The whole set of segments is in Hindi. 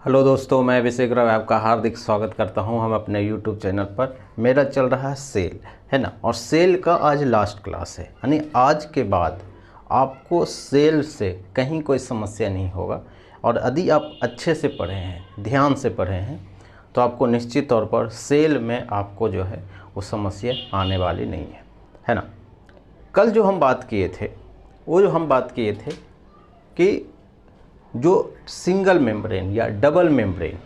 हेलो दोस्तों, मैं अभिषेक राव आपका हार्दिक स्वागत करता हूं हम अपने यूट्यूब चैनल पर। मेरा चल रहा है सेल, है ना। और सेल का आज लास्ट क्लास है, यानी आज के बाद आपको सेल से कहीं कोई समस्या नहीं होगा। और यदि आप अच्छे से पढ़े हैं, ध्यान से पढ़े हैं, तो आपको निश्चित तौर पर सेल में आपको जो है वो समस्या आने वाली नहीं है ना। कल जो हम बात किए थे कि जो सिंगल मेम्ब्रेन या डबल मेम्ब्रेन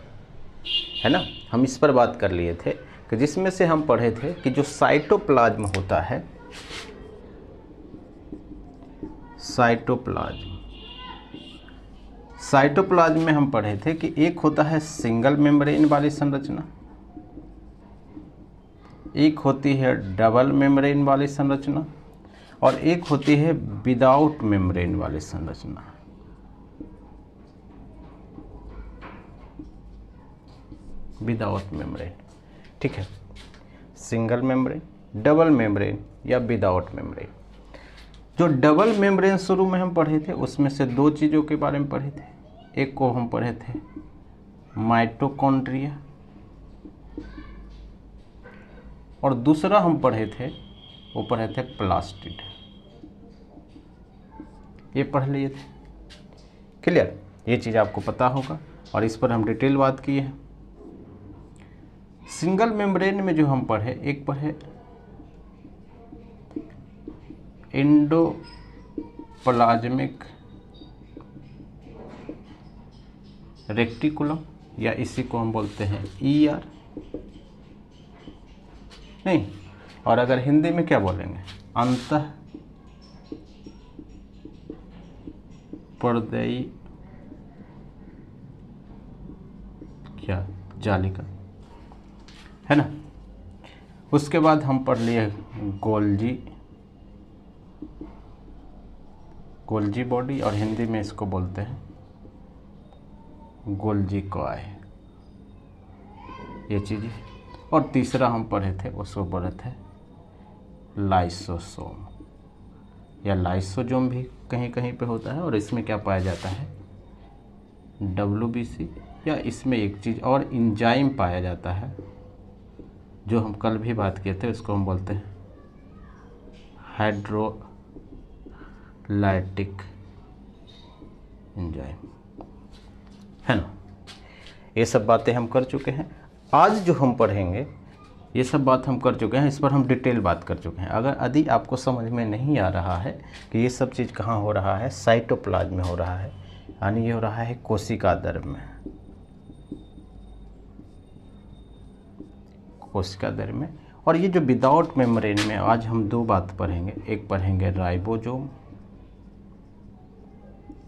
है ना, हम इस पर बात कर लिए थे कि जिसमें से हम पढ़े थे कि जो साइटोप्लाज्म होता है, साइटोप्लाज्म में हम पढ़े थे कि एक होता है सिंगल मेम्ब्रेन वाली संरचना, एक होती है डबल मेम्ब्रेन वाली संरचना और एक होती है विदाउट मेम्ब्रेन वाली संरचना। विदाउट मेम्ब्रेन, ठीक है। सिंगल मेम्ब्रेन, डबल मेम्ब्रेन या विदाउट मेम्ब्रेन। जो डबल मेम्ब्रेन शुरू में हम पढ़े थे उसमें से दो चीज़ों के बारे में पढ़े थे। एक को हम पढ़े थे माइटोकॉन्ड्रिया और दूसरा हम पढ़े थे प्लास्टिड। ये पढ़ लिए थे, क्लियर। ये चीज़ आपको पता होगा और इस पर हम डिटेल बात की है। सिंगल मेम्ब्रेन में जो हम पढ़े, एक पढ़े एंडोप्लाज्मिक रेक्टिकुलम या इसी को हम बोलते हैं ER, नहीं, और अगर हिंदी में क्या बोलेंगे, अंतः पर्दयी क्या जालिका, है ना। उसके बाद हम पढ़ लिए गोल्जी बॉडी और हिंदी में इसको बोलते हैं गोल्जी कॉय, ये चीज़ें। और तीसरा हम पढ़े थे, उसको पढ़े थे लाइसोसोम या लाइसोजोम भी कहीं कहीं पे होता है। और इसमें क्या पाया जाता है, WBC, या इसमें एक चीज़ और इंजाइम पाया जाता है जो हम कल भी बात किए थे, उसको हम बोलते हैं हाइड्रोलाइटिक एंजाइम, है ना। ये सब बातें हम कर चुके हैं। आज जो हम पढ़ेंगे ये सब बात हम कर चुके हैं, इस पर हम डिटेल बात कर चुके हैं। अगर यदि आपको समझ में नहीं आ रहा है कि ये सब चीज़ कहाँ हो रहा है, साइटोप्लाज्म में हो रहा है, यानी ये हो रहा है कोशिका द्रव्य में, कोशिका द्रव्य में। और ये जो विदाउट मेम्ब्रेन में आज हम दो बात पढ़ेंगे, एक पढ़ेंगे राइबोसोम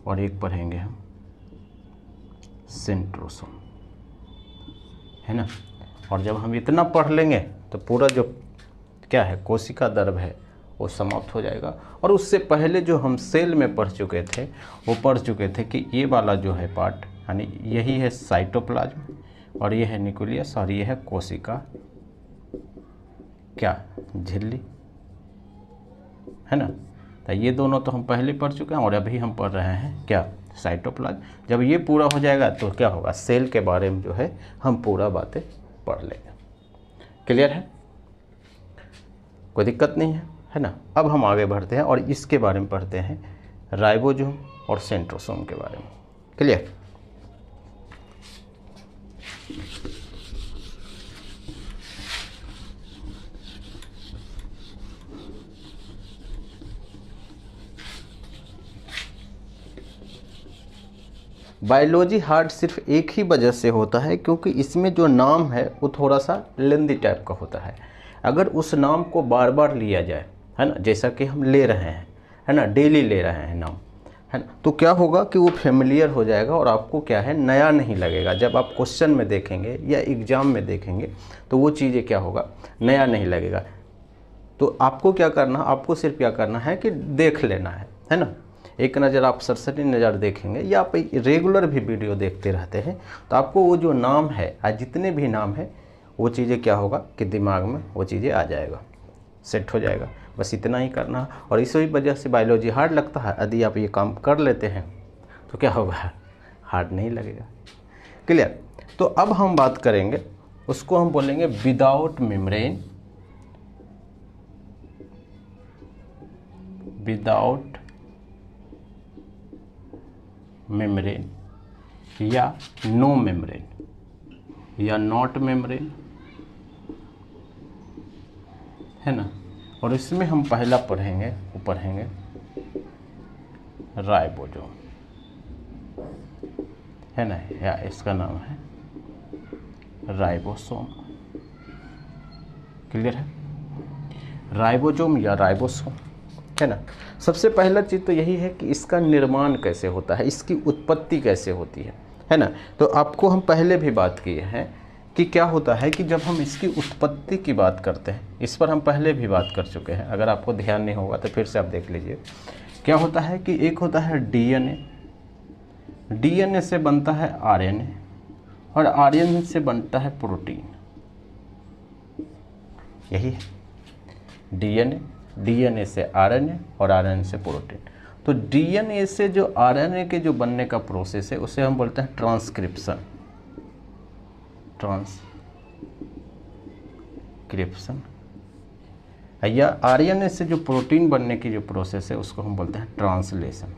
और एक पढ़ेंगे हम सेंट्रोसोम, है ना। और जब हम इतना पढ़ लेंगे तो पूरा जो क्या है कोशिका द्रव्य है वो समाप्त हो जाएगा। और उससे पहले जो हम सेल में पढ़ चुके थे वो पढ़ चुके थे कि ये वाला जो है पार्ट, यानी यही है साइटोप्लाज्म और ये है न्यूक्लियस और ये है कोशिका क्या झिल्ली, है ना। तो ये दोनों तो हम पहले पढ़ चुके हैं और अभी हम पढ़ रहे हैं क्या, साइटोप्लाज्म। जब ये पूरा हो जाएगा तो क्या होगा, सेल के बारे में जो है हम पूरा बातें पढ़ लेंगे। क्लियर है, कोई दिक्कत नहीं है ना। अब हम आगे बढ़ते हैं और इसके बारे में पढ़ते हैं, राइबोसोम और सेंट्रोसोम के बारे में। क्लियर। बायोलॉजी हार्ड सिर्फ एक ही वजह से होता है क्योंकि इसमें जो नाम है वो थोड़ा सा लेंदी टाइप का होता है। अगर उस नाम को बार बार लिया जाए, है ना, जैसा कि हम ले रहे हैं, है ना, डेली ले रहे हैं नाम, है ना, तो क्या होगा कि वो फेमिलियर हो जाएगा और आपको क्या है नया नहीं लगेगा। जब आप क्वेश्चन में देखेंगे या एग्ज़ाम में देखेंगे तो वो चीज़ें क्या होगा, नया नहीं लगेगा। तो आपको क्या करना, आपको सिर्फ क्या करना है कि देख लेना है ना। एक नज़र आप सरसरी नज़र देखेंगे या आप रेगुलर भी वीडियो देखते रहते हैं तो आपको वो जो नाम है, जितने भी नाम है, वो चीज़ें क्या होगा कि दिमाग में वो चीज़ें आ जाएगा, सेट हो जाएगा। बस इतना ही करना है। और इसी वजह से बायोलॉजी हार्ड लगता है। यदि आप ये काम कर लेते हैं तो क्या होगा, हार्ड नहीं लगेगा। क्लियर। तो अब हम बात करेंगे, उसको हम बोलेंगे विदाउट मेम्ब्रेन, विदाउट मेम्ब्रेन या नो मेम्ब्रेन या नॉट मेम्ब्रेन, है ना। और इसमें हम पहला पढ़ेंगे, वो पढ़ेंगे राइबोसोम, है ना, या इसका नाम है राइबोसोम। क्लियर है, राइबोसोम या राइबोसोम, है ना। सबसे पहला चीज़ तो यही है कि इसका निर्माण कैसे होता है, इसकी उत्पत्ति कैसे होती है ना। तो आपको हम पहले भी बात किए हैं कि क्या होता है कि जब हम इसकी उत्पत्ति की बात करते हैं, इस पर हम पहले भी बात कर चुके हैं, अगर आपको ध्यान नहीं होगा तो फिर से आप देख लीजिए। क्या होता है कि एक होता है डीएनए, डीएनए से बनता है आरएनए और आरएनए से बनता है प्रोटीन। यही है डीएनए, डीएनए से आरएनए और आरएनए से प्रोटीन। तो डीएनए से जो आरएनए के जो बनने का प्रोसेस है उसे हम बोलते हैं ट्रांसक्रिप्शन, ट्रांसक्रिप्शन। या आरएनए से जो प्रोटीन बनने की जो प्रोसेस है उसको हम बोलते हैं ट्रांसलेशन,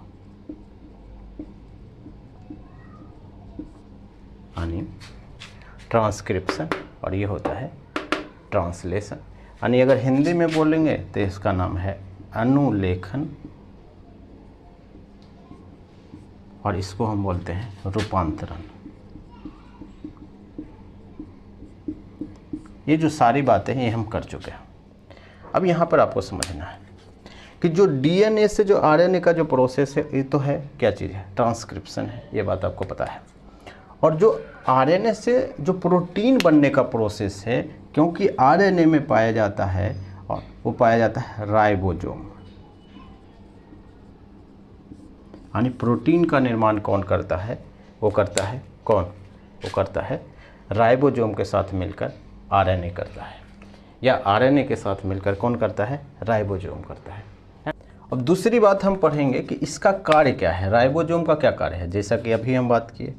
यानी ट्रांसक्रिप्शन, और ये होता है ट्रांसलेशन। यानी अगर हिंदी में बोलेंगे तो इसका नाम है अनुलेखन और इसको हम बोलते हैं रूपांतरण। ये जो सारी बातें हैं ये हम कर चुके हैं। अब यहाँ पर आपको समझना है कि जो डीएनए से जो आरएनए का जो प्रोसेस है ये तो है क्या चीज़ है, ट्रांसक्रिप्शन है, ये बात आपको पता है। और जो आरएनए से जो प्रोटीन बनने का प्रोसेस है, क्योंकि आरएनए में पाया जाता है और वो पाया जाता है राइबोसोम, यानी प्रोटीन का निर्माण कौन करता है, वो करता है कौन, वो करता है राइबोसोम के साथ मिलकर आरएनए करता है, या आरएनए के साथ मिलकर कौन करता है, राइबोसोम करता है। अब दूसरी बात हम पढ़ेंगे कि इसका कार्य क्या है, राइबोसोम का क्या कार्य है। जैसा कि अभी हम बात किए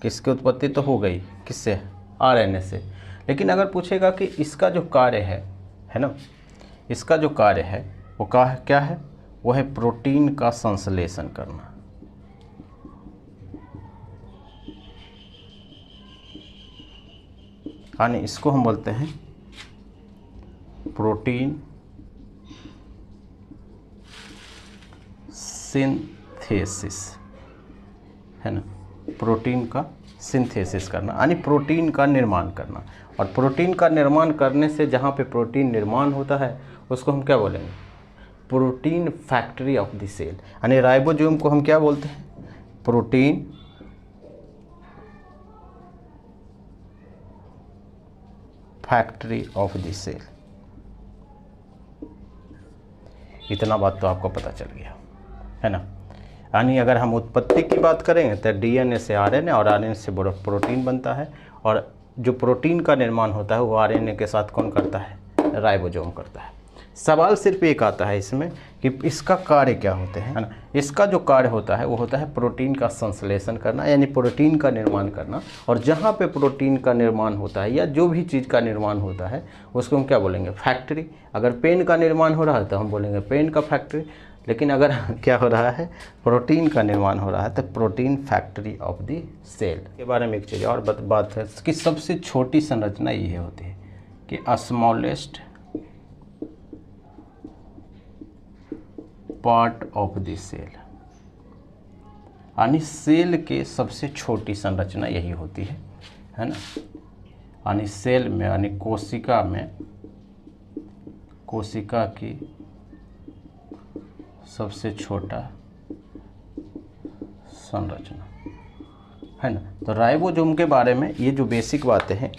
कि इसकी उत्पत्ति तो हो गई किससे, आरएनए से, लेकिन अगर पूछेगा कि इसका जो कार्य है ना, इसका जो कार्य है वो क्या है, वो है प्रोटीन का संश्लेषण करना। यानी इसको हम बोलते हैं प्रोटीन सिंथेसिस, है ना, प्रोटीन का सिंथेसिस करना, यानी प्रोटीन का निर्माण करना। और प्रोटीन का निर्माण करने से जहाँ पे प्रोटीन निर्माण होता है उसको हम क्या बोलेंगे, protein factory of the cell. यानी राइबोसोम को हम क्या बोलते हैं, protein factory of the cell. इतना बात तो आपको पता चल गया, है ना। यानी अगर हम उत्पत्ति की बात करेंगे तो डीएनए से आरएनए और आरएनए से प्रोटीन बनता है, और जो प्रोटीन का निर्माण होता है वो आरएनए के साथ कौन करता है, राइबोसोम करता है। सवाल सिर्फ एक आता है इसमें कि इसका कार्य क्या होते हैं, है ना। इसका जो कार्य होता है वो होता है प्रोटीन का संश्लेषण करना, यानी प्रोटीन का निर्माण करना। और जहाँ पे प्रोटीन का निर्माण होता है या जो भी चीज़ का निर्माण होता है उसको हम क्या बोलेंगे, फैक्ट्री। अगर पेन का निर्माण हो रहा है तो हम बोलेंगे पेन का फैक्ट्री, लेकिन अगर क्या हो रहा है, प्रोटीन का निर्माण हो रहा है तो protein factory of the cell. के बारे में एक चीज़ और बात है कि सबसे छोटी संरचना ये होती है कि smallest part of the cell, यानी सेल के सबसे छोटी संरचना यही होती है ना। यानी सेल में, यानी कोशिका में, कोशिका की सबसे छोटा संरचना, है ना। तो राइबोसोम के बारे में ये जो बेसिक बातें हैं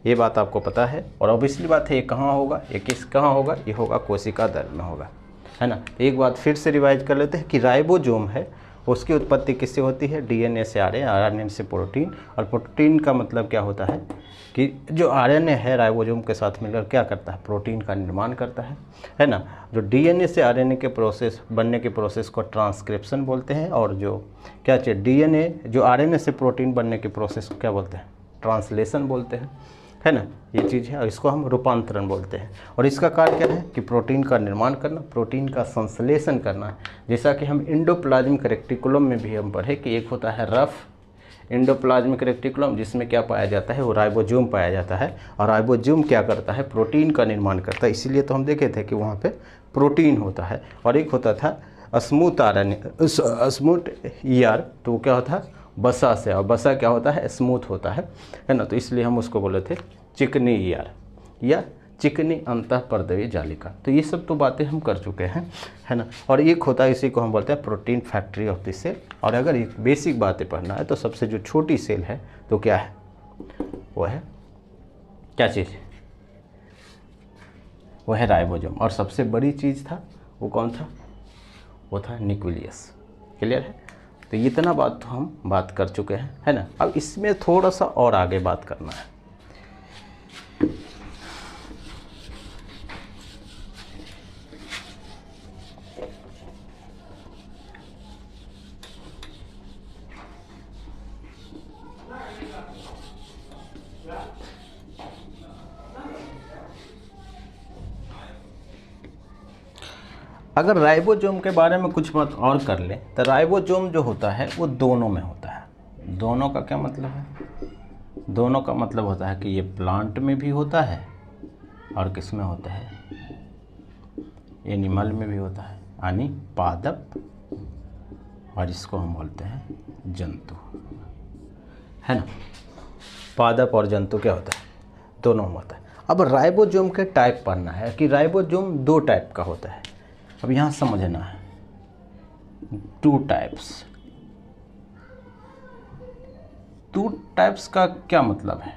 ये बात आपको पता है। और ऑब्वियसली बात है ये कहाँ होगा, ये कहाँ होगा, ये होगा कोशिका दल में होगा, है ना। एक बात फिर से रिवाइज कर लेते हैं कि राइबोसोम है उसकी उत्पत्ति किससे होती है? डीएनए से आरएनए, आरएनए से प्रोटीन, और प्रोटीन का मतलब क्या होता है कि जो आरएनए है राइबोसोम के साथ मिलकर क्या करता है? प्रोटीन का निर्माण करता है ना। जो डीएनए से आरएनए के प्रोसेस बनने के प्रोसेस को ट्रांसक्रिप्शन बोलते हैं, और जो क्या चाहिए डीएनए जो आरएनए से प्रोटीन बनने के प्रोसेस को क्या बोलते हैं? ट्रांसलेशन बोलते हैं, है ना। ये चीज़ है, और इसको हम रूपांतरण बोलते हैं। और इसका कार्य क्या है कि प्रोटीन का निर्माण करना, प्रोटीन का संश्लेषण करना। जैसा कि हम एंडोप्लाज्मिक रेटिकुलम में भी हम पढ़े कि एक होता है रफ एंडोप्लाज्मिक रेटिकुलम, जिसमें क्या पाया जाता है? वो राइबोसोम पाया जाता है। और राइबोसोम क्या करता है? प्रोटीन का निर्माण करता है। इसीलिए तो हम देखे थे कि वहाँ पे प्रोटीन होता है। और एक होता था स्मूथ आरएनए, स्मूथ ईआर, तो क्या होता है? बसा से, और बसा क्या होता है? स्मूथ होता है ना। तो इसलिए हम उसको बोले थे चिकनी ईआर या चिकनी अंतःपर्दवीय जालिका। तो ये सब तो बातें हम कर चुके हैं, है ना। और एक होता है, इसी को हम बोलते हैं protein factory of the cell. और अगर एक बेसिक बातें पढ़ना है तो सबसे जो छोटी सेल है तो क्या है? वो है क्या चीज़? वो है राइबोसोम। और सबसे बड़ी चीज़ था वो कौन था? वो था न्यूक्लियस। क्लियर है? तो इतना बात तो हम बात कर चुके हैं, है ना। अब इसमें थोड़ा सा और आगे बात करना है। अगर राइबोसोम के बारे में कुछ बात और कर लें तो राइबोसोम जो होता है वो दोनों में होता है। दोनों का क्या मतलब है? दोनों का मतलब होता है कि ये प्लांट में भी होता है और किस में होता है? एनिमल में भी होता है, यानी पादप, और इसको हम बोलते हैं जंतु, है ना। पादप और जंतु क्या होता है? दोनों में होता है। अब राइबोसोम के टाइप पढ़ना है कि राइबोसोम 2 टाइप का होता है। अब यहाँ समझना है 2 टाइप्स। 2 टाइप्स का क्या मतलब है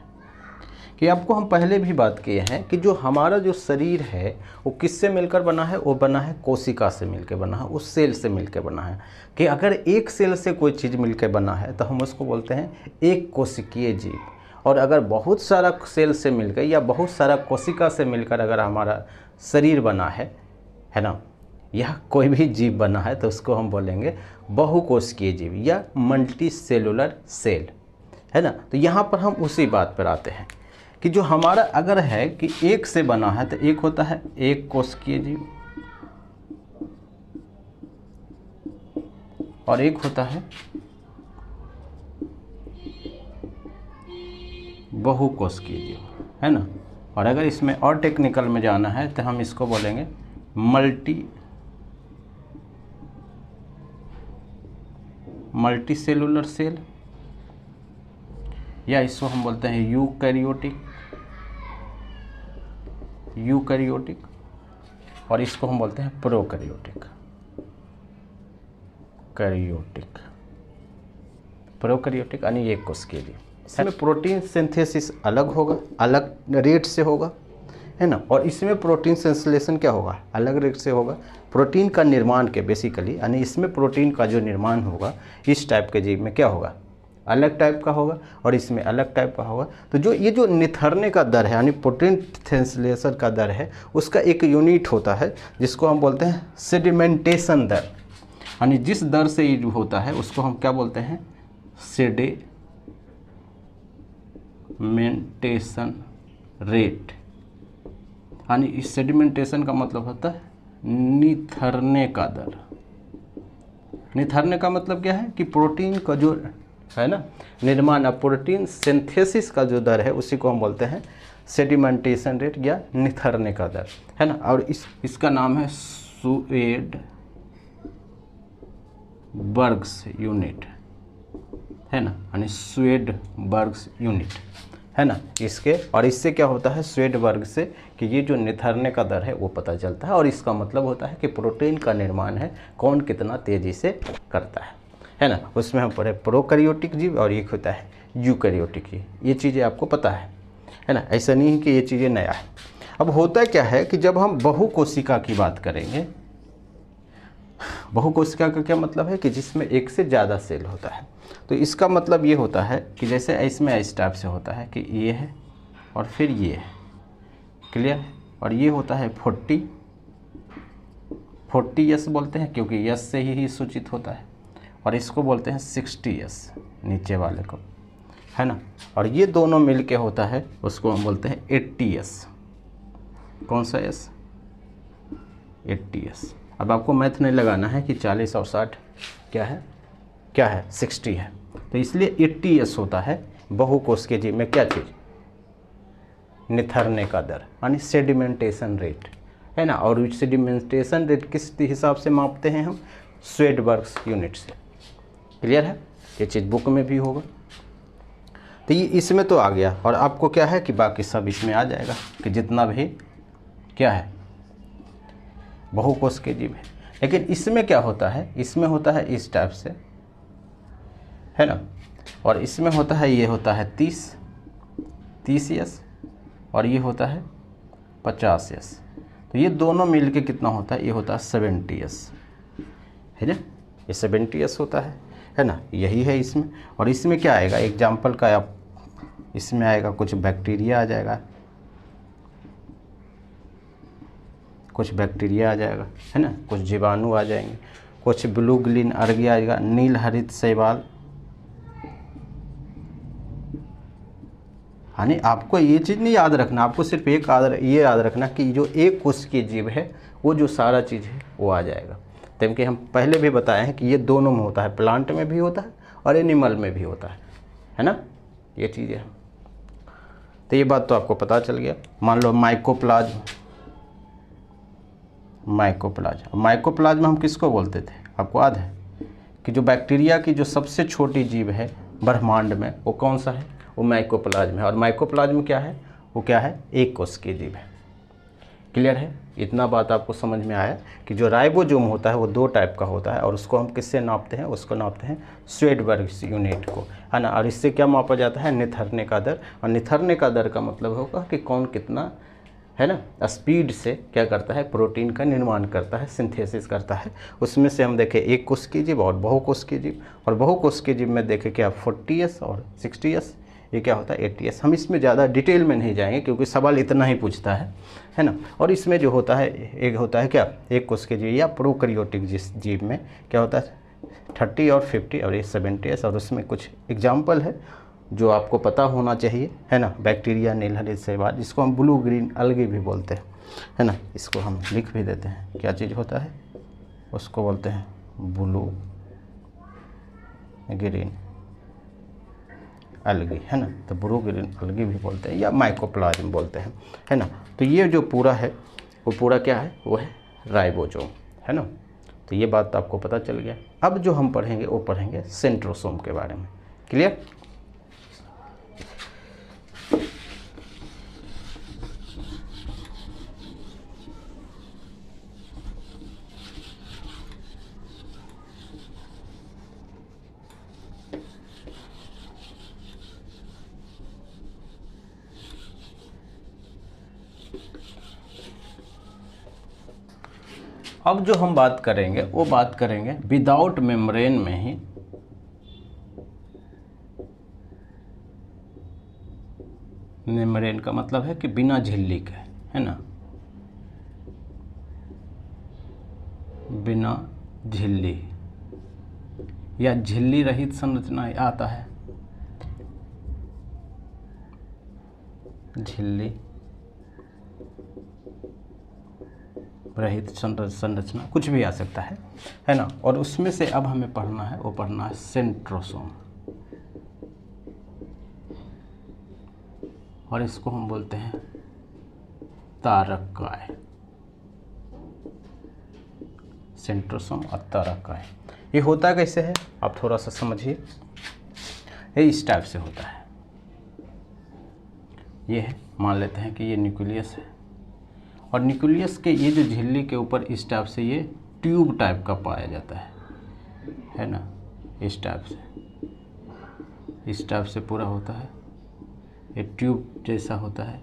कि आपको हम पहले भी बात किए हैं कि जो हमारा जो शरीर है वो किससे मिलकर बना है? वो बना है कोशिका से मिलकर बना है, उस सेल से मिलकर बना है। कि अगर एक सेल से कोई चीज़ मिलकर बना है तो हम उसको बोलते हैं एक कोशिकीय जीव। और अगर बहुत सारा सेल से मिलकर या बहुत सारा कोशिका से मिलकर अगर हमारा शरीर बना है ना, यह कोई भी जीव बना है तो उसको हम बोलेंगे बहुकोशिकीय जीव या मल्टी सेलुलर सेल, है ना। तो यहाँ पर हम उसी बात पर आते हैं कि जो हमारा अगर है कि एक से बना है तो एक होता है एक कोशिकीय जीव, और एक होता है बहुकोशिकीय जीव, है ना। और अगर इसमें और टेक्निकल में जाना है तो हम इसको बोलेंगे मल्टी सेलुलर सेल, या इसको हम बोलते हैं यूकैरियोटिक, और इसको हम बोलते हैं प्रोकैरियोटिक। प्रोकैरियोटिक यानी एक कोशिकीय जीव। इसमें प्रोटीन सिंथेसिस अलग होगा, अलग रेट से होगा, है ना। और इसमें प्रोटीन संश्लेषण क्या होगा? अलग रेट से होगा। प्रोटीन का निर्माण के बेसिकली यानी इसमें प्रोटीन का जो निर्माण होगा इस टाइप के जीव में क्या होगा? अलग टाइप का होगा, और इसमें अलग टाइप का होगा। तो जो ये जो निथरने का दर है यानी प्रोटीन संश्लेषण का दर है, उसका एक यूनिट होता है जिसको हम बोलते हैं सेडिमेंटेशन दर। यानी जिस दर से ये होता है उसको हम क्या बोलते हैं? Sedimentation rate. यानी इस सेडिमेंटेशन का मतलब होता है निथरने का दर। निथरने का मतलब क्या है कि प्रोटीन का जो है ना निर्माण, प्रोटीन सिंथेसिस का जो दर है उसी को हम बोलते हैं सेडिमेंटेशन रेट या निथरने का दर, है ना। और इसका नाम है स्वेडबर्ग्स यूनिट, है ना, यानी स्वेडबर्ग्स यूनिट, है ना। इसके और इससे क्या होता है? स्वेडबर्ग से कि ये जो निथरने का दर है वो पता चलता है, और इसका मतलब होता है कि प्रोटीन का निर्माण है कौन कितना तेज़ी से करता है ना। उसमें हम पढ़े प्रोकैरियोटिक जीव और एक होता है यूकैरियोटिक जीव। ये चीज़ें आपको पता है ना। ऐसा नहीं है कि ये चीज़ें नया है। अब होता क्या है कि जब हम बहुकोशिका की बात करेंगे, बहुकोशिका का क्या मतलब है कि जिसमें एक से ज़्यादा सेल होता है। तो इसका मतलब ये होता है कि जैसे इसमें इस टाइप से होता है कि ये है और फिर ये है, क्लियर। और ये होता है 40 यस बोलते हैं क्योंकि यस से ही सूचित होता है, और इसको बोलते हैं 60 यस नीचे वाले को, है ना। और ये दोनों मिल के होता है, उसको हम बोलते हैं 80 यस। कौन सा यस? 80 यस। अब आपको मैथ नहीं लगाना है कि 40 और 60 क्या है, 60 है। तो इसलिए 80 यस होता है बहुकोशिकीय जीव में क्या चीज़? निथरने का दर, यानी सेडिमेंटेशन रेट, है ना। और सेडिमेंटेशन रेट किस हिसाब से मापते हैं हम? स्वेडबर्ग्स यूनिट से, क्लियर है। ये चीज़ बुक में भी होगा। तो ये इसमें तो आ गया, और आपको क्या है कि बाकी सब इसमें आ जाएगा कि जितना भी क्या है बहुकोशिकीय जीव है। लेकिन इसमें क्या होता है, इसमें होता है इस टाइप से, है ना। और इसमें होता है, ये होता है 30 यस, और ये होता है 50 यस। तो ये दोनों मिल के कितना होता है? ये होता है 70 यस, है ना। ये 70 यस होता है ना। यही है इसमें। और इसमें क्या आएगा एग्जाम्पल का, आप इसमें आएगा कुछ बैक्टीरिया आ जाएगा, है ना, कुछ जीवाणु आ जाएंगे, कुछ ब्लू ग्रीन अर्गी आएगा, नील हरित शैवाल। यानी आपको ये चीज़ नहीं याद रखना, आपको सिर्फ एक ये याद रखना कि जो एक कोशिकीय जीव है वो जो सारा चीज़ है वो आ जाएगा। तब कि हम पहले भी बताए हैं कि ये दोनों में होता है, प्लांट में भी होता है और एनिमल में भी होता है ना, ये चीज़ें। तो ये बात तो आपको पता चल गया। मान लो माइकोप्लाज्म हम किसको बोलते थे? आपको याद है कि जो बैक्टीरिया की जो सबसे छोटी जीव है ब्रह्मांड में, वो कौन सा है? वो माइकोप्लाज्म है। और माइकोप्लाज्म क्या है? वो क्या है? एक कोशिकीय जीव है, क्लियर है। इतना बात आपको समझ में आया कि जो राइबोसोम होता है वो 2 टाइप का होता है, और उसको हम किससे नापते हैं? उसको नापते हैं स्वेडबर्ग्स यूनिट को, है ना। और इससे क्या मापा जाता है? निथरने का दर। और निथरने का दर का मतलब होगा कि कौन कितना, है ना, स्पीड से क्या करता है? प्रोटीन का निर्माण करता है, सिंथेसिस करता है। उसमें से हम देखें एक कोशिकीय जीव और बहुकोशिकीय जीव। और बहुकोशिकीय जीव में देखें क्या 40 यस और 60 यस, ये क्या होता है 80 यस। हम इसमें ज़्यादा डिटेल में नहीं जाएंगे क्योंकि सवाल इतना ही पूछता है ना। और इसमें जो होता है, एक होता है क्या, एक कोशिकीय जीव या प्रोकैरियोटिक जीव में क्या होता है 30 और 50 और ये 70 यस। और उसमें कुछ एग्जाम्पल है जो आपको पता होना चाहिए, है ना। बैक्टीरिया, नील हरित शैवाल, जिसको हम ब्लू ग्रीन अलगी भी बोलते हैं, है ना। इसको हम लिख भी देते हैं, क्या चीज़ होता है? उसको बोलते हैं ब्लू ग्रीन अलगी, है ना। तो ब्लू ग्रीन अलगी भी बोलते हैं या माइकोप्लाज्म बोलते हैं, है ना। तो ये जो पूरा है वो पूरा क्या है? वो है राइबोसोम, है ना। तो ये बात तो आपको पता चल गया। अब जो हम पढ़ेंगे वो पढ़ेंगे सेंट्रोसोम के बारे में, क्लियर। अब जो हम बात करेंगे वो बात करेंगे विदाउट मेम्ब्रेन में ही, मेम्ब्रेन का मतलब है कि बिना झिल्ली के, है ना, बिना झिल्ली या झिल्ली रहित संरचना आता है, झिल्ली रहित संरचना, कुछ भी आ सकता है ना। और उसमें से अब हमें पढ़ना है, वो पढ़ना है सेंट्रोसोम, और इसको हम बोलते हैं तारककाय। सेंट्रोसोम और तारककाय, ये होता कैसे है आप थोड़ा सा समझिए। ये इस टाइप से होता है, ये है, मान लेते हैं कि ये न्यूक्लियस है, और न्यूक्लियस के ये जो झिल्ली के ऊपर इस टाइप से ये ट्यूब टाइप का पाया जाता है ना। इस टाइप से पूरा होता है, ये ट्यूब जैसा होता है,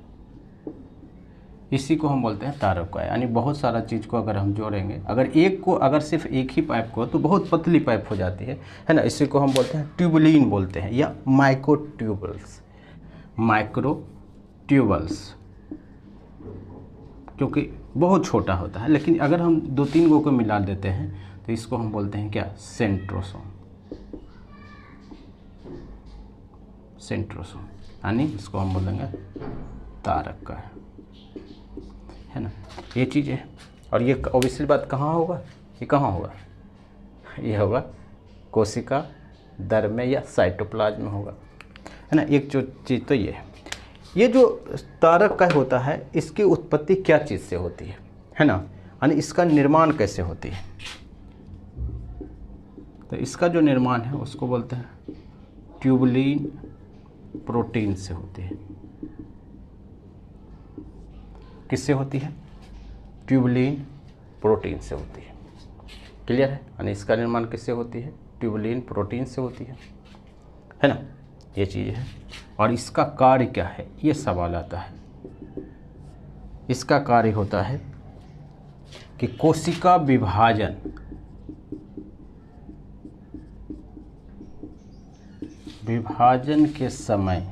इसी को हम बोलते हैं तारक। यानी बहुत सारा चीज़ को अगर हम जोड़ेंगे, अगर सिर्फ एक ही पाइप को तो बहुत पतली पाइप हो जाती है ना। इसी को हम बोलते हैं ट्यूबुलिन बोलते हैं या माइक्रोट्यूबल्स। माइक्रोट्यूबल्स क्योंकि बहुत छोटा होता है, लेकिन अगर हम 2-3 गो को मिला देते हैं तो इसको हम बोलते हैं क्या, सेंट्रोसोम। सेंट्रोसोम यानी इसको हम बोलेंगे तारक है ना। ये चीज़ है। और ये ऑब्वियसली बात कहाँ होगा, ये कहाँ होगा, ये होगा कोशिका दर में या साइटोप्लाज्म में होगा, है ना। एक जो चीज़ तो ये है, ये जो तारक का होता है इसकी उत्पत्ति क्या चीज़ से होती है ना, यानी इसका निर्माण कैसे होती है। तो इसका जो निर्माण है उसको बोलते हैं ट्यूबुलिन प्रोटीन से होती है। किससे होती है, ट्यूबुलिन प्रोटीन से होती है। क्लियर है, यानी इसका निर्माण किससे होती है, ट्यूबुलिन प्रोटीन से होती है ना। ये चीज़ है। और इसका कार्य क्या है, ये सवाल आता है। इसका कार्य होता है कि कोशिका विभाजन के समय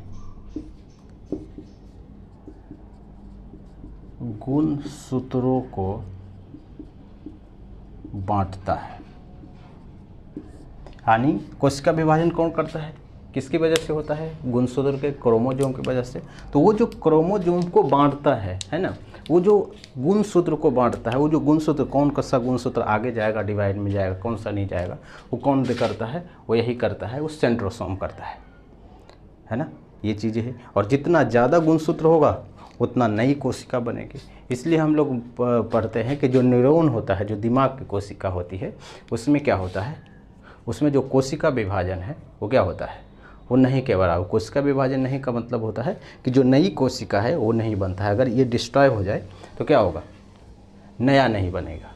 गुणसूत्रों को बांटता है। यानी कोशिका विभाजन कौन करता है, किसकी वजह से होता है, गुणसूत्र के क्रोमोसोम की वजह से। तो वो जो क्रोमोसोम को बांटता है ना, वो जो गुणसूत्र को बांटता है, वो जो गुणसूत्र कौन सा गुणसूत्र आगे जाएगा, डिवाइड में जाएगा, कौन सा नहीं जाएगा, वो कौन करता है, वो यही करता है, वो सेंट्रोसोम करता है ना। ये चीज़ें है। और जितना ज़्यादा गुणसूत्र होगा उतना नई कोशिका बनेगी। इसलिए हम लोग पढ़ते हैं कि जो न्यूरॉन होता है, जो दिमाग की कोशिका होती है, उसमें क्या होता है, उसमें जो कोशिका विभाजन है वो क्या होता है, वो नहीं के बराबर। कोशिका विभाजन नहीं का मतलब होता है कि जो नई कोशिका है वो नहीं बनता है। अगर ये डिस्ट्रॉय हो जाए तो क्या होगा, नया नहीं बनेगा,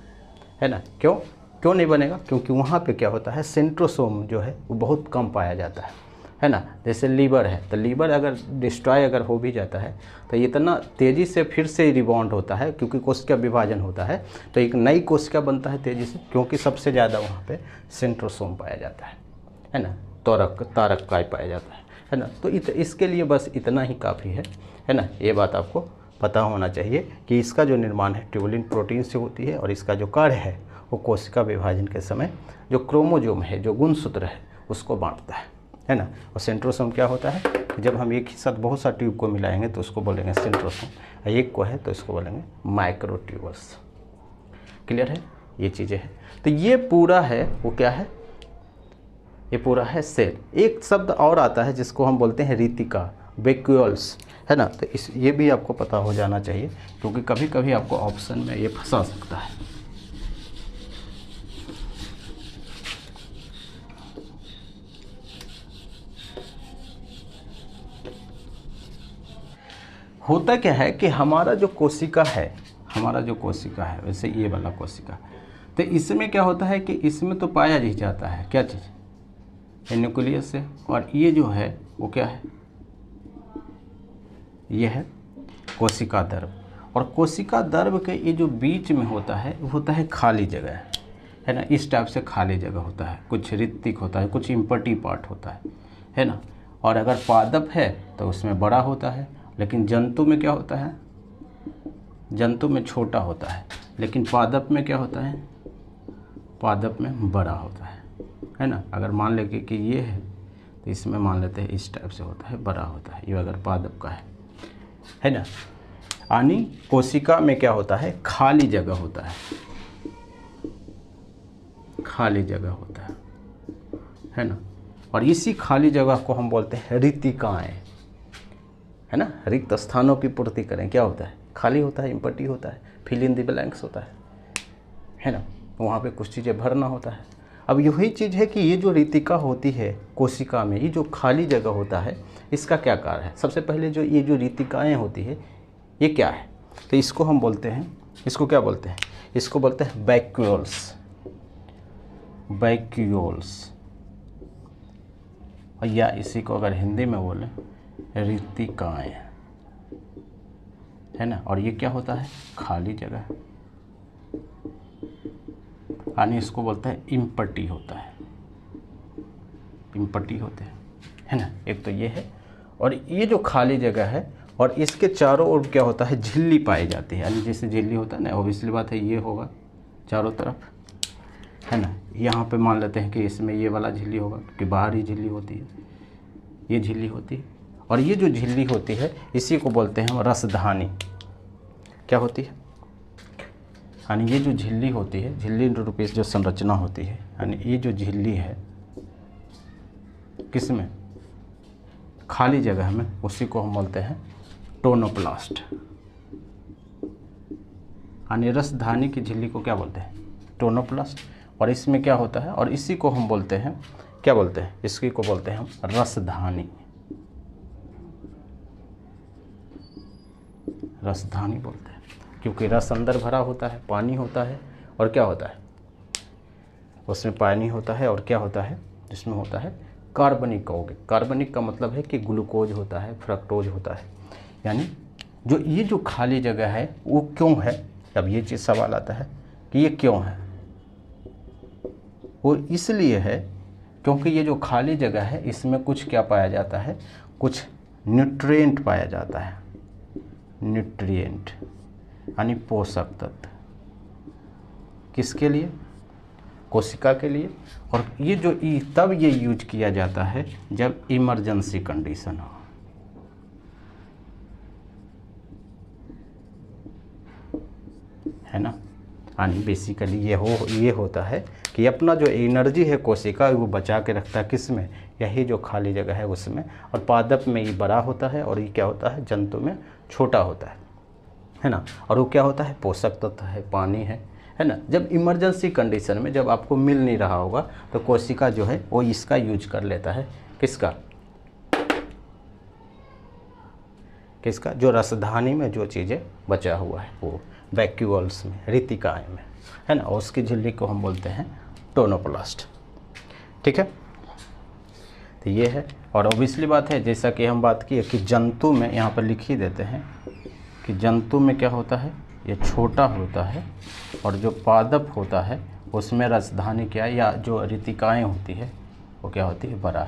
है ना। क्यों नहीं बनेगा, क्योंकि वहाँ पे क्या होता है, सेंट्रोसोम जो है वो बहुत कम पाया जाता है ना। जैसे लीवर है, तो लीवर अगर डिस्ट्रॉय अगर हो भी जाता है तो इतना तेज़ी से फिर से रिबाउंड होता है, क्योंकि कोशिका विभाजन होता है तो एक नई कोशिका बनता है तेज़ी से, क्योंकि सबसे ज़्यादा वहाँ पे सेंट्रोसोम पाया जाता है ना। तारक काय पाया जाता है ना। तो इसके लिए बस इतना ही काफ़ी है ना। ये बात आपको पता होना चाहिए कि इसका जो निर्माण है ट्यूबुलिन प्रोटीन से होती है, और इसका जो कार्य है वो कोशिका विभाजन के समय जो क्रोमोसोम है, जो गुणसूत्र है, उसको बांटता है ना। और सेंट्रोसोम क्या होता है, जब हम एक ही साथ बहुत सा ट्यूब को मिलाएंगे तो उसको बोलेंगे सेंट्रोसोम, एक को है तो इसको बोलेंगे माइक्रोट्यूबल्स। क्लियर है, ये चीज़ें हैं। तो ये पूरा है वो क्या है, ये पूरा है सेल। एक शब्द और आता है जिसको हम बोलते हैं रीतिका, वैक्यूल्स, है ना। तो ये भी आपको पता हो जाना चाहिए, क्योंकि कभी कभी आपको ऑप्शन में ये फंसा सकता है। होता क्या है कि हमारा जो कोशिका है वैसे ये वाला कोशिका, तो इसमें क्या होता है कि इसमें तो पाया ही जाता है क्या चीज़, न्यूक्लियस है। और ये जो है वो क्या है, ये है कोशिका द्रव। और कोशिका द्रव के ये जो बीच में होता है वो होता है खाली जगह, है ना। इस टाइप से खाली जगह होता है, कुछ ऋत्विक होता है, कुछ इम्पटी पार्ट होता है ना। और अगर पादप है तो उसमें बड़ा होता है, लेकिन जंतु में क्या होता है, जंतु में छोटा होता है, लेकिन पादप में क्या होता है, पादप में बड़ा होता है ना। अगर मान लें कि ये है तो इसमें मान लेते हैं इस टाइप से होता है, बड़ा होता है। ये अगर पादप का है ना। यानी कोशिका में क्या होता है, खाली जगह होता है, खाली जगह होता है ना। और इसी खाली जगह को हम बोलते हैं ऋतिकाएँ, है ना। रिक्त स्थानों की पूर्ति करें, क्या होता है, खाली होता है, इम्पटी होता है, फिल इन द ब्लैंक्स होता है ना। वहाँ पे कुछ चीज़ें भरना होता है। अब यही चीज़ है कि ये जो ऋतिका होती है कोशिका में, ये जो खाली जगह होता है, इसका क्या कार्य है। सबसे पहले जो ये जो ऋतिकाएँ होती है ये क्या है, तो इसको हम बोलते हैं, इसको क्या बोलते हैं, इसको बोलते हैं वैक्यूल्स, वैक्यूल्स। या इसी को अगर हिंदी में बोलें ऋतिकाएँ, है ना, और ये क्या होता है, खाली जगह, यानी इसको बोलते हैं इम्पटी होता है, इम्पटी होते हैं, है ना। एक तो ये है, और ये जो खाली जगह है और इसके चारों ओर क्या होता है, झिल्ली पाई जाती है, यानी जैसे झिल्ली होता है ना, ऑब्वियसली बात है ये होगा चारों तरफ, है ना। यहाँ पे मान लेते हैं कि इसमें ये वाला झिल्ली होगा क्योंकि बाहर ही झिल्ली होती है, ये झिल्ली होती है, और ये जो झिल्ली होती है इसी को बोलते हैं हम रसधानी। क्या होती है, यानी ये जो झिल्ली होती है, झिल्ली रूपी जो संरचना होती है, यानी ये जो झिल्ली है किसमें, खाली जगह में, उसी को हम बोलते हैं टोनोप्लास्ट। यानी रसधानी की झिल्ली को क्या बोलते हैं, टोनोप्लास्ट। और इसमें क्या होता है, और इसी को हम बोलते हैं, क्या बोलते हैं, इसकी को बोलते हैं हम रसधानी, रसधानी बोलते हैं, क्योंकि रस अंदर भरा होता है, पानी होता है, और क्या होता है उसमें, पानी होता है, और क्या होता है इसमें होता है कार्बनिक यौगिक। कार्बनिक का मतलब है कि ग्लूकोज होता है, फ्रक्टोज होता है। यानी जो ये जो खाली जगह है वो क्यों है, अब ये चीज़ सवाल आता है कि ये क्यों है। वो इसलिए है क्योंकि ये जो खाली जगह है इसमें कुछ क्या पाया जाता है, कुछ न्यूट्रिएंट पाया जाता है, न्यूट्रिएंट यानी पोषक तत्व। किसके लिए, कोशिका के लिए। और ये जो तब ये यूज किया जाता है जब इमरजेंसी कंडीशन हो, है ना। यानी बेसिकली ये होता है कि अपना जो एनर्जी है कोशिका वो बचा के रखता है किस में, यही जो खाली जगह है उसमें। और पादप में ये बड़ा होता है और ये क्या होता है, जंतु में छोटा होता है ना। और वो क्या होता है, पोषक तत्व है, पानी है ना। जब इमरजेंसी कंडीशन में जब आपको मिल नहीं रहा होगा तो कोशिका जो है वो इसका यूज कर लेता है, किसका, जो रसधानी में जो चीज़ें बचा हुआ है वो वैक्यूल्स में, रितिकाएँ में, है ना। और उसकी झिल्ली को हम बोलते हैं टोनोप्लास्ट। ठीक है, तो ये है। और ऑब्वियसली बात है, जैसा कि हम बात किए कि जंतु में, यहाँ पर लिख ही देते हैं कि जंतु में क्या होता है, ये छोटा होता है, और जो पादप होता है उसमें रसधानी क्या है, या जो रितिकाएँ होती है वो क्या होती है, बड़ा।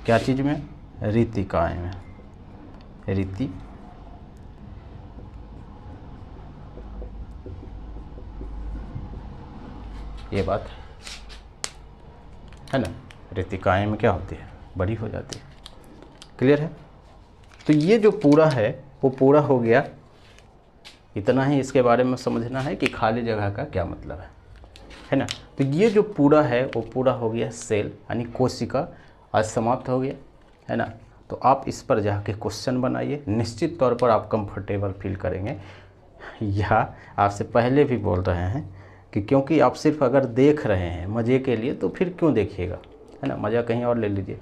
क्या चीज़ में, रितिकाएँ में, रिति ये बात है ना। रितिकाएँ में क्या होती है, बड़ी हो जाती है। क्लियर है। तो ये जो पूरा है वो पूरा हो गया। इतना ही इसके बारे में समझना है कि खाली जगह का क्या मतलब है ना। तो ये जो पूरा है वो पूरा हो गया सेल, यानी कोशिका आज समाप्त हो गया, है ना। तो आप इस पर जाके क्वेश्चन बनाइए, निश्चित तौर पर आप कंफर्टेबल फील करेंगे। या आपसे पहले भी बोल रहे हैं कि क्योंकि आप सिर्फ अगर देख रहे हैं मज़े के लिए तो फिर क्यों देखिएगा, है ना, मज़ा कहीं और ले लीजिए।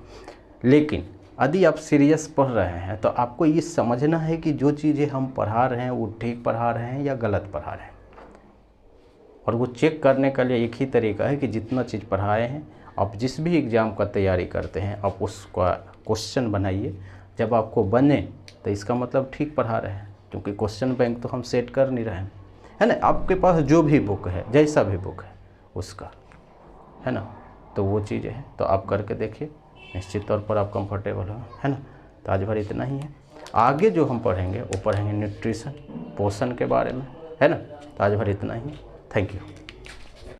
लेकिन यदि आप सीरियस पढ़ रहे हैं तो आपको ये समझना है कि जो चीज़ें हम पढ़ा रहे हैं वो ठीक पढ़ा रहे हैं या गलत पढ़ा रहे हैं। और वो चेक करने का लिए एक ही तरीका है कि जितना चीज़ पढ़ाए हैं, आप जिस भी एग्ज़ाम का तैयारी करते हैं आप उसका क्वेश्चन बनाइए। जब आपको बने तो इसका मतलब ठीक पढ़ा रहे हैं, क्योंकि क्वेश्चन बैंक तो हम सेट कर नहीं रहे हैं, है ना। आपके पास जो भी बुक है, जैसा भी बुक है उसका, है ना, तो वो चीज़ें हैं तो आप करके देखिए, निश्चित तौर पर आप कंफर्टेबल हो, है ना। तो आज भर इतना ही है। आगे जो हम पढ़ेंगे वो पढ़ेंगे न्यूट्रिशन, पोषण के बारे में, है ना। तो आज भर इतना ही। Thank you.